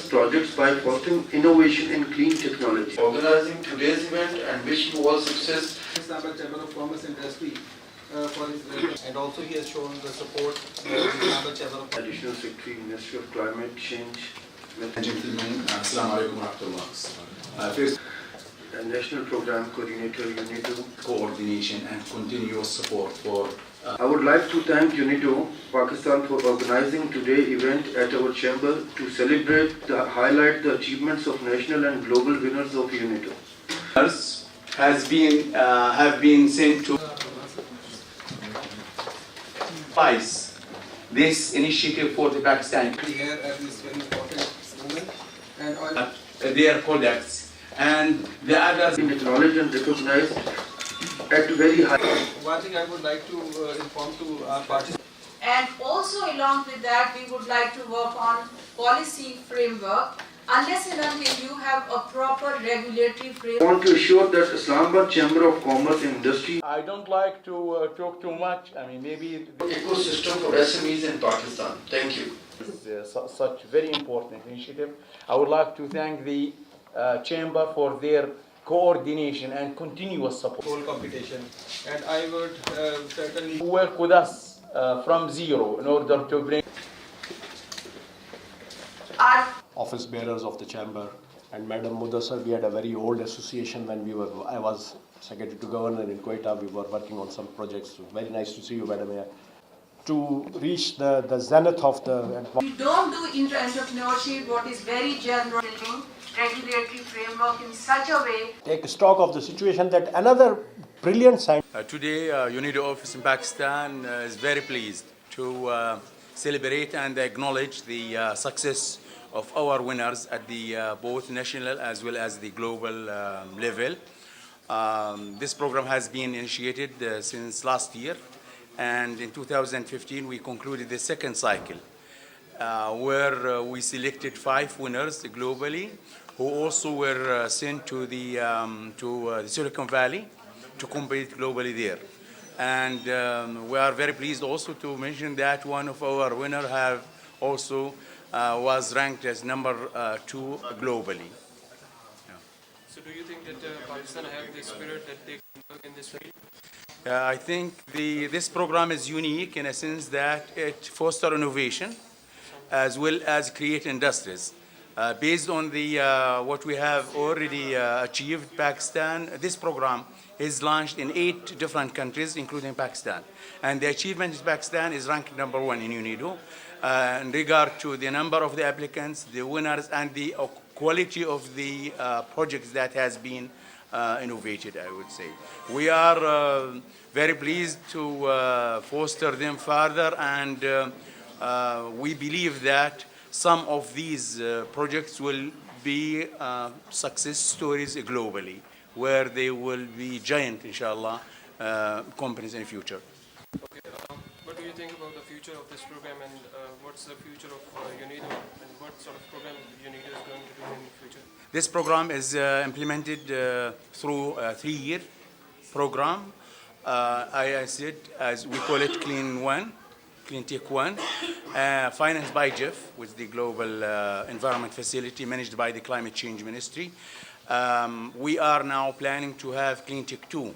projects by fostering innovation in clean technology. Organizing today's event and wish you all success. Islamabad Chamber of Commerce Industry for his and also he has shown the support to the Islamabad Chamber of Additional Secretary, Ministry of Climate Change. Gentlemen, Assalamu alaikum wa rahmatullah. First, National Program Coordinator, UNIDO. coordination and continuous support for I would like to thank UNIDO Pakistan for organizing today's event at our chamber to celebrate highlight the achievements of national and global winners of UNIDO. have been sent to price this initiative for the Pakistan here at this very important moment and all their products and the others. Been acknowledged and recognized at very high. one thing I would like to inform to our participants. And also along with that, we would like to work on policy framework. Unless and until you have a proper regulatory I framework. want to assure that Islamabad Chamber of Commerce and Industry I don't like to talk too much. I mean, maybe ecosystem for SMEs in Pakistan. Thank you. such very important initiative. I would like to thank the chamber for their coordination and continuous support. Whole competition, and I would certainly Work with us from zero in order to bring Our office bearers of the chamber, and Madam Mudassar, we had a very old association when I was Secretary to Governor in Quetta. We were working on some projects. Very nice to see you, Madam Mayor. To reach the zenith of the we don't do entrepreneurship, what is very general, building regulatory framework in such a way. take stock of the situation that another brilliant scientist. Today, UNIDO office in Pakistan is very pleased to celebrate and acknowledge the success of our winners at the both national as well as the global level. This program has been initiated since last year, and in 2015 we concluded the second cycle, where we selected 5 winners globally, who also were sent to the Silicon Valley to compete globally there. And we are very pleased also to mention that one of our winners have also was ranked as number 2 globally. So do you think that Pakistan have the spirit that they can work in this field? I think this program is unique in a sense that it fosters innovation as well as create industries. Based on the what we have already achieved, Pakistan, this program is launched in 8 different countries, including Pakistan. And the achievement in Pakistan is ranked number 1 in UNIDO in regard to the number of the applicants, the winners, and the quality of the projects that has been innovated, I would say. We are very pleased to foster them further, and we believe that some of these projects will be success stories globally, where they will be giant, inshallah, companies in the future. Okay, what do you think about the future of this program, and what's the future of UNIDO, and what sort of program UNIDO is going to do in the future? This program is implemented through a 3-year program. I said, as we call it, Clean Tech 1, financed by GEF, with the Global Environment Facility, managed by the Climate Change Ministry. We are now planning to have Clean Tech 2,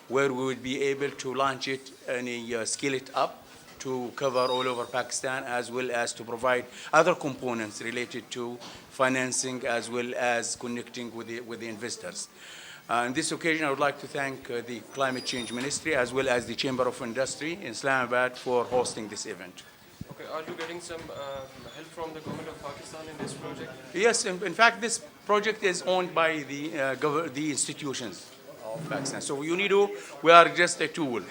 where we would be able to launch it and scale it up to cover all over Pakistan, as well as to provide other components related to financing as well as connecting with the investors. On this occasion, I would like to thank the Climate Change Ministry as well as the Chamber of Industry in Islamabad for hosting this event. Okay, are you getting some help from the government of Pakistan in this project? Yes, in fact, this project is owned by the institutions of Pakistan. So UNIDO, we are just a tool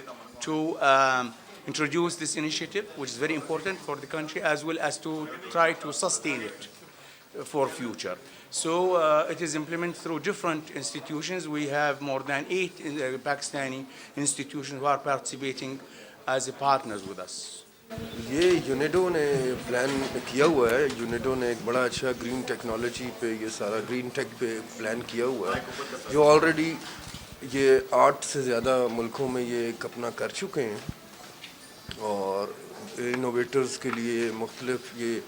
to introduce this initiative, which is very important for the country, as well as to try to sustain it for future. So it is implemented through different institutions. We have more than 8 Pakistani institutions who are participating as partners with us. یہ UNIDO نے plan کیا ہوا ہے. UNIDO نے ایک بڑا اچھا green technology پہ یہ سارا گرین ٹیک پہ پلان کیا ہوا ہے, جو آلریڈی یہ 8 سے زیادہ ملکوں میں یہ ایک اپنا کر چکے ہیں, اور انوویٹرز کے لیے مختلف یہ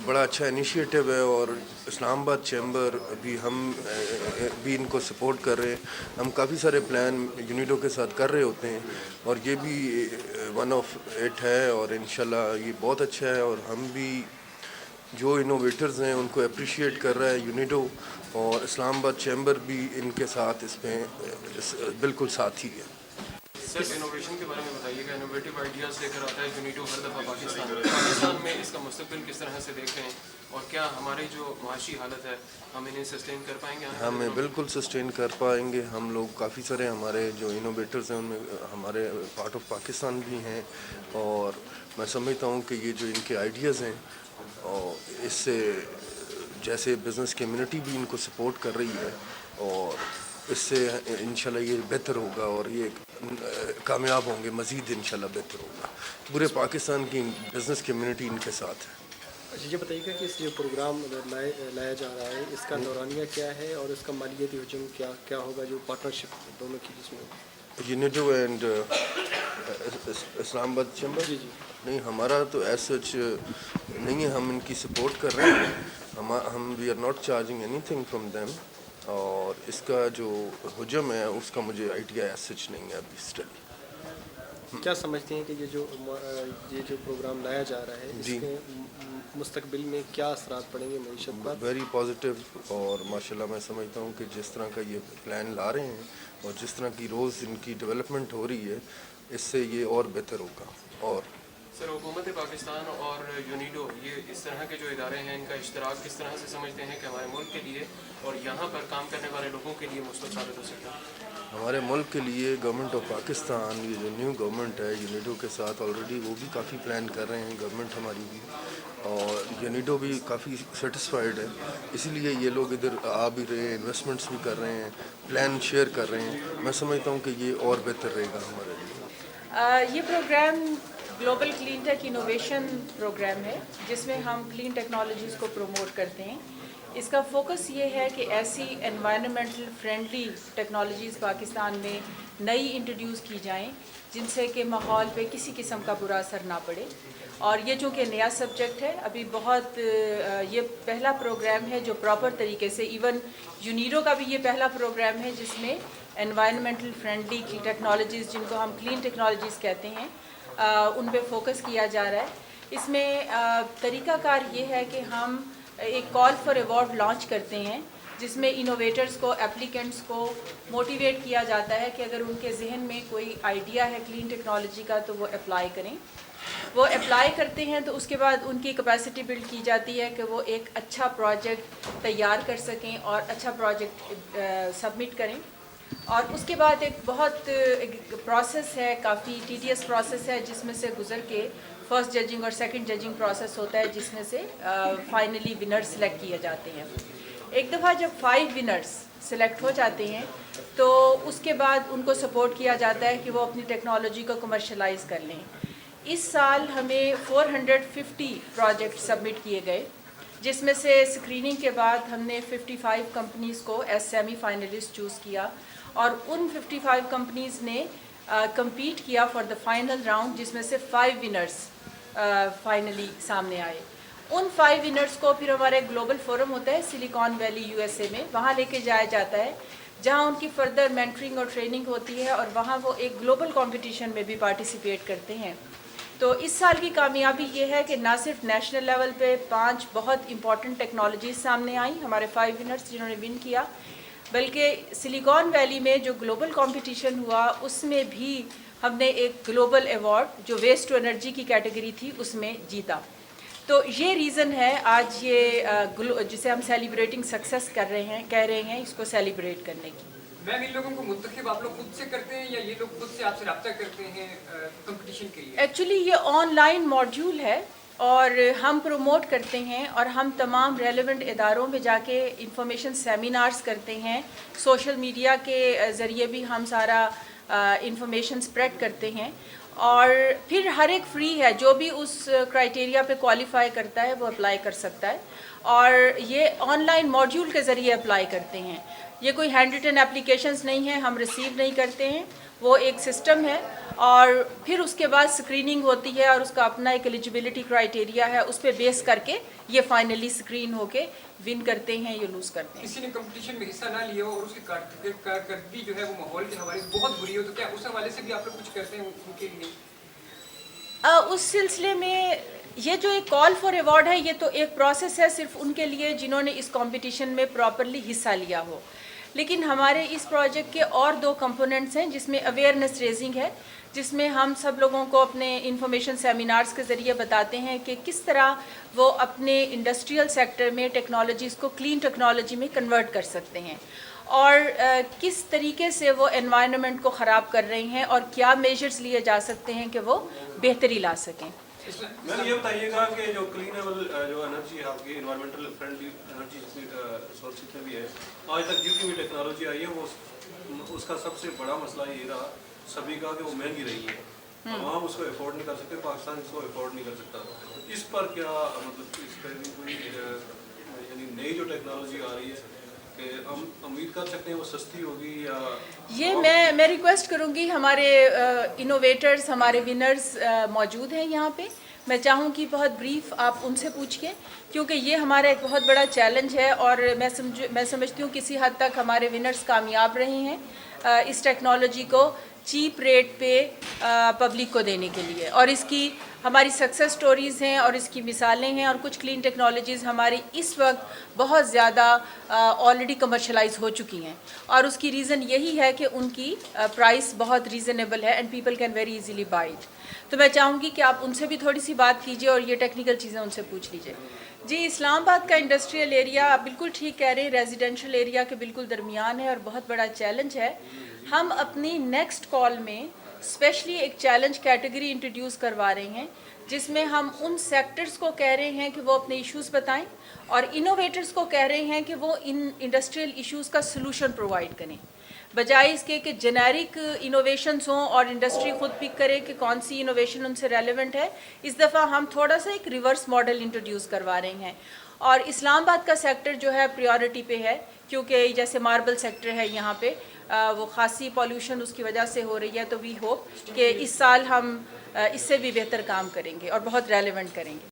بڑا اچھا انیشیٹو ہے، اور اسلام آباد چیمبر بھی ہم بھی ان کو سپورٹ کر رہے ہیں. ہم کافی سارے پلان یونیڈو کے ساتھ کر رہے ہوتے ہیں، اور یہ بھی ون آف اٹ ہے، اور انشاءاللہ یہ بہت اچھا ہے. اور ہم بھی جو انوویٹرز ہیں ان کو اپریشیٹ کر رہا ہے یونیڈو، اور اسلام آباد چیمبر بھی ان کے ساتھ اس میں بالکل ساتھی ہے. سر انوویشن کے بارے میں بتائیے گا. انوویٹو آئیڈیاز لے کر آتا ہے یونیڈو ہر دفعہ پاکستان میں اس کا مستقبل کس طرح سے دیکھتے ہیں، اور کیا ہماری جو معاشی حالت ہے ہم انہیں سسٹین کر پائیں گے؟ ہمیں بالکل سسٹین کر پائیں گے. ہم لوگ کافی سارے ہمارے جو انوویٹرز ہیں ان میں ہمارے پارٹ آف پاکستان بھی ہیں، اور میں سمجھتا ہوں کہ یہ جو ان کے آئیڈیاز ہیں، اور اس سے جیسے بزنس کمیونٹی بھی ان کو سپورٹ کر رہی ہے، اور اس سے انشاءاللہ یہ بہتر ہوگا، اور یہ کامیاب ہوں گے، مزید انشاءاللہ بہتر ہوگا. پورے پاکستان کی بزنس کمیونٹی ان کے ساتھ ہے. اچھا یہ بتائیے گا کہ اس جو پروگرام لایا جا رہا ہے اس کا دورانیہ کیا ہے اور اس کا مالیاتی حجم کیا ہوگا، جو پارٹنرشپ دونوں کی جس میں یونیڈو اینڈ اسلام آباد چیمبر؟ جی نہیں، ہمارا تو ایز سچ نہیں ہے. ہم ان کی سپورٹ کر رہے ہیں. ہم we are not charging anything from them, اور اس کا جو حجم ہے اس کا مجھے آئیڈیا ایز سچ نہیں ہے ابھی اسٹڈی. کیا سمجھتے ہیں کہ یہ جو پروگرام لایا جا رہا ہے اس کے مستقبل میں کیا اثرات پڑیں گے معیشت پر؟ ویری پازیٹیو، اور ماشاءاللہ میں سمجھتا ہوں کہ جس طرح کا یہ پلان لا رہے ہیں اور جس طرح کی روز ان کی ڈیولپمنٹ ہو رہی ہے، اس سے یہ اور بہتر ہوگا. اور سر حکومت پاکستان اور یونیڈو یہ اس طرح کے جو ادارے ہیں ان کا اشتراک کس طرح سے سمجھتے ہیں کہ ہمارے ملک کے لیے اور یہاں پر کام کرنے والے لوگوں کے لیے مثبت ثابت ہو سکتا ہے؟ ہمارے ملک کے لیے گورنمنٹ آف پاکستان، یہ جو نیو گورنمنٹ ہے یونیڈو کے ساتھ آلریڈی وہ بھی کافی پلان کر رہے ہیں، گورنمنٹ ہماری بھی، اور یونیڈو بھی کافی سیٹسفائیڈ ہے. اسی لیے یہ لوگ ادھر آ بھی رہے ہیں، انویسٹمنٹس بھی کر رہے ہیں، پلان شیئر کر رہے ہیں. میں سمجھتا ہوں کہ یہ اور بہتر رہے گا ہمارے لیے. یہ پروگرام گلوبل کلین ٹیک انوویشن پروگرام ہے جس میں ہم کلین ٹیکنالوجیز کو پروموٹ کرتے ہیں. اس کا فوکس یہ ہے کہ ایسی انوائرمنٹل فرینڈلی ٹیکنالوجیز پاکستان میں نئی انٹروڈیوس کی جائیں جن سے کہ ماحول پہ کسی قسم کا برا اثر نہ پڑے. اور یہ چونکہ نیا سبجیکٹ ہے، ابھی بہت یہ پہلا پروگرام ہے جو پراپر طریقے سے، ایون یونیڈو کا بھی یہ پہلا پروگرام ہے جس میں انوائرمنٹل فرینڈلی ٹیکنالوجیز جن کو ہم کلین ٹیکنالوجیز کہتے ہیں ان پہ فوکس کیا جا رہا ہے. اس میں طریقہ کار یہ ہے کہ ہم ایک کال فار ایوارڈ لانچ کرتے ہیں جس میں انوویٹرز کو، اپلیکنٹس کو موٹیویٹ کیا جاتا ہے کہ اگر ان کے ذہن میں کوئی آئیڈیا ہے کلین ٹیکنالوجی کا تو وہ اپلائی کریں. وہ اپلائی کرتے ہیں تو اس کے بعد ان کی کیپیسٹی بلڈ کی جاتی ہے کہ وہ ایک اچھا پروجیکٹ تیار کر سکیں اور اچھا پروجیکٹ سبمٹ کریں. اور اس کے بعد ایک بہت پروسیس ہے، کافی ٹیڈیس پروسیس ہے جس میں سے گزر کے فرسٹ ججنگ اور سیکنڈ ججنگ پروسیس ہوتا ہے جس میں سے فائنلی ونرز سلیکٹ کیے جاتے ہیں. ایک دفعہ جب 5 ونرز سلیکٹ ہو جاتے ہیں تو اس کے بعد ان کو سپورٹ کیا جاتا ہے کہ وہ اپنی ٹیکنالوجی کو کمرشلائز کر لیں. اس سال ہمیں 450 پروجیکٹ سبمٹ کیے گئے جس میں سے اسکریننگ کے بعد ہم نے 55 کمپنیز کو ایز سیمی فائنلسٹ چوز کیا، اور ان 55 کمپنیز نے کمپیٹ کیا فار دا فائنل راؤنڈ جس میں سے 5 ونرز فائنلی سامنے آئے. ان 5 ونرز کو پھر ہمارا ایک گلوبل فورم ہوتا ہے سلیکان ویلی USA میں، وہاں لے کے جایا جاتا ہے جہاں ان کی فردر مینٹرنگ اور ٹریننگ ہوتی ہے، اور وہاں وہ ایک گلوبل کمپٹیشن میں بھی پارٹیسپیٹ کرتے ہیں. تو اس سال کی کامیابی یہ ہے کہ نہ صرف نیشنل لیول پہ 5 بہت امپورٹنٹ ٹیکنالوجیز سامنے آئیں، ہمارے 5 ونرز جنہوں نے ون کیا، بلکہ سلیکان ویلی میں جو گلوبل کمپٹیشن ہوا اس میں بھی ہم نے ایک گلوبل ایوارڈ جو ویسٹ ٹو انرجی کی کیٹیگری تھی اس میں جیتا. تو یہ ریزن ہے آج یہ جسے ہم سیلیبریٹنگ سکسیس کہہ رہے ہیں اس کو سیلیبریٹ کرنے کی. میم ان لوگوں کو منتخب آپ لوگ خود سے کرتے ہیں یا یہ لوگ خود سے آپ سے رابطہ کرتے ہیں کمپٹیشن کے لیے؟ ایکچولی یہ آن لائن ماڈیول ہے اور ہم پروموٹ کرتے ہیں، اور ہم تمام ریلیونٹ اداروں میں جا کے انفارمیشن سیمینارز کرتے ہیں. سوشل میڈیا کے ذریعے بھی ہم سارا انفارمیشن اسپریڈ کرتے ہیں، اور پھر ہر ایک فری ہے، جو بھی اس کرائٹیریا پہ کوالیفائی کرتا ہے وہ اپلائی کر سکتا ہے. اور یہ آن لائن ماڈیول کے ذریعے اپلائی کرتے ہیں، یہ کوئی ہینڈ ریٹن اپلیکیشنز نہیں ہیں، ہم ریسیو نہیں کرتے ہیں. وہ ایک سسٹم ہے اور پھر اس کے بعد اسکریننگ ہوتی ہے اور اس کا اپنا ایک ایلیجبلٹی کرائٹیریا ہے، اس پہ بیس کر کے یہ فائنلی اسکرین ہو کے ون کرتے ہیں یا لوز کرتے ہیں۔ کسی نے کمپٹیشن میں حصہ نہ لیا ہو اور اس کی کارکردگی جو ہے وہ ماحول کے حوالے سے بہت بری ہو، تو کیا اس حوالے سے بھی آپ لوگ کچھ کرتے ہیں ان کے لیے؟ اس سلسلے میں یہ جو ایک کال فار ایوارڈ ہے، یہ تو ایک پروسیس ہے صرف ان کے لیے جنہوں نے اس کمپٹیشن میں پراپرلی حصہ لیا ہو، لیکن ہمارے اس پروجیکٹ کے اور 2 کمپوننٹس ہیں جس میں اویئرنیس ریزنگ ہے، جس میں ہم سب لوگوں کو اپنے انفارمیشن سیمینارز کے ذریعے بتاتے ہیں کہ کس طرح وہ اپنے انڈسٹریل سیکٹر میں ٹیکنالوجیز کو کلین ٹیکنالوجی میں کنورٹ کر سکتے ہیں اور کس طریقے سے وہ انوائرنمنٹ کو خراب کر رہے ہیں اور کیا میجرز لیے جا سکتے ہیں کہ وہ بہتری لا سکیں۔ میم یہ بتائیے گا کہ جو کلینیبل جو انرجی ہے آپ کی انوائرمنٹل فرینڈلی انرجی سورسز میں بھی ہے، آج تک جتنی بھی ٹیکنالوجی آئی ہے وہ اس کا سب سے بڑا مسئلہ یہ رہا سبھی کا کہ وہ مہنگی رہی ہے، عوام اس کو افورڈ نہیں کر سکتے، پاکستان اس کو افورڈ نہیں کر سکتا۔ اس پر کیا مطلب اس پہ کوئی یعنی نئی جو ٹیکنالوجی آ رہی ہے کہ ہم امید کر سکتے ہیں وہ سستی ہوگی یا؟ یہ میں ریکویسٹ کروں گی، ہمارے انوویٹرز ہمارے ونرز موجود ہیں یہاں پہ، میں چاہوں کہ بہت بریف آپ ان سے پوچھ کے، کیونکہ یہ ہمارا ایک بہت بڑا چیلنج ہے اور میں سمجھتی ہوں کسی حد تک ہمارے ونرز کامیاب رہے ہیں اس ٹیکنالوجی کو چیپ ریٹ پہ پبلک کو دینے کے لیے، اور اس کی ہماری سکسیس سٹوریز ہیں اور اس کی مثالیں ہیں، اور کچھ کلین ٹیکنالوجیز ہماری اس وقت بہت زیادہ آلریڈی کمرشلائز ہو چکی ہیں، اور اس کی ریزن یہی ہے کہ ان کی پرائس بہت ریزنیبل ہے and people can very easily by it. تو میں چاہوں گی کہ آپ ان سے بھی تھوڑی سی بات کیجیے اور یہ ٹیکنیکل چیزیں ان سے پوچھ لیجیے۔ جی، اسلام آباد کا انڈسٹریل ایریا آپ بالکل ٹھیک کہہ رہے ہیں، ریزیڈینشل ایریا کے بالکل درمیان ہے اور بہت بڑا چیلنج ہے۔ ہم اپنی نیکسٹ کال میں اسپیشلی ایک چیلنج کیٹیگری انٹروڈیوس کروا رہے ہیں جس میں ہم ان سیکٹرز کو کہہ رہے ہیں کہ وہ اپنے ایشوز بتائیں اور انوویٹرز کو کہہ رہے ہیں کہ وہ ان انڈسٹریل ایشوز کا سلوشن پرووائڈ کریں، بجائے اس کے کہ جنیرک انوویشنز ہوں اور انڈسٹری خود پک کرے کہ کون سی انوویشن ان سے ریلیونٹ ہے۔ اس دفعہ ہم تھوڑا سا ایک ریورس ماڈل انٹروڈیوس کروا رہے ہیں، اور اسلام آباد کا سیکٹر جو ہے پریورٹی پہ ہے، کیونکہ جیسے ماربل سیکٹر ہے یہاں پہ وہ خاصی پالوشن اس کی وجہ سے ہو رہی ہے، تو وی ہوپ کہ اس سال ہم اس سے بھی بہتر کام کریں گے اور بہت ریلیونٹ کریں گے۔